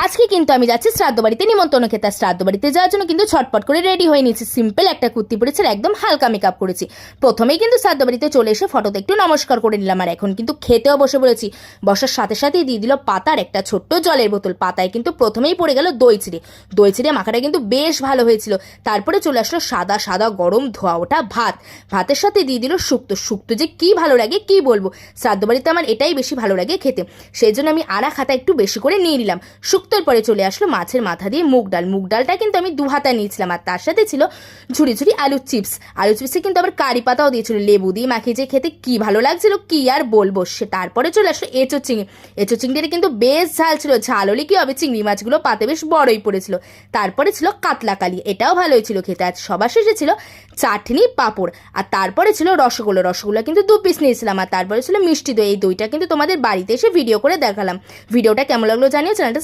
আজকে কিন্তু আমি যাচ্ছি শ্রাদ্ধ বাড়িতে নিমন্ত্রণ খেতে। শ্রাদ্ধ বাড়িতে যাওয়ার জন্য কিন্তু ছটপট করে রেডি হয়ে নিয়েছি। সিম্পল একটা কুর্তি পরেছি আর একদম হালকা মেকআপ করেছি। প্রথমেই কিন্তু শ্রাদ্ধ বাড়িতে চলে এসে ফটোতে একটু নমস্কার করে নিলাম, আর এখন কিন্তু খেতেও বসে পড়েছি। বসার সাথে সাথেই দিয়ে দিল পাতার একটা ছোট্ট জলের বোতল। পাতায় কিন্তু প্রথমেই পড়ে গেল দই চিড়ে। দই চিড়ে মাখাটা কিন্তু বেশ ভালো হয়েছিল। তারপরে চলে আসলো সাদা সাদা গরম ধোয়া ওঠা ভাত। ভাতের সাথে দিয়ে দিল শুক্তো। শুক্তো যে কি ভালো লাগে কি বলবো। শ্রাদ্ধ বাড়িতে আমার এটাই বেশি ভালো লাগে খেতে, সেই জন্য আমি আড়া খাতা একটু বেশি করে নিয়ে নিলাম। শুক্তোর পরে চলে আসলো মাছের মাথা দিয়ে মুগ ডাল। মুগ ডালটা কিন্তু আমি 2 হাতা নিয়েছিলাম, আর তার সাথে ছিল ঝুড়ি ঝুড়ি আলুর চিপস। আলু চিপসে কিন্তু আবার কারি পাতাও দিয়েছিল। লেবু দিয়ে মাখিয়ে যে খেতে কি ভালো লাগছিল কি আর বলবো। সে তারপরে চলে আসলো এঁচো চিংড়ি। এঁচো চিংড়িটা কিন্তু বেশ ঝাল ছিল। ঝাল হলে কি হবে, চিংড়ি মাছগুলো পাতে বেশ বড়ই পড়েছিল। তারপরে ছিল কাতলা কালি, এটাও ভালোই ছিল খেতে। আর সবার শেষে ছিল চাটনি পাঁপড়, আর তারপরে ছিল রসগোল্লা। রসগোল্লা কিন্তু 2 পিস নিয়েছিলাম, আর তারপরে ছিল মিষ্টি দই। এই দইটা কিন্তু তোমাদের বাড়িতে এসে ভিডিও করে দেখালাম। ভিডিওটা কেমন লাগলো জানিও, চ্যানেলটা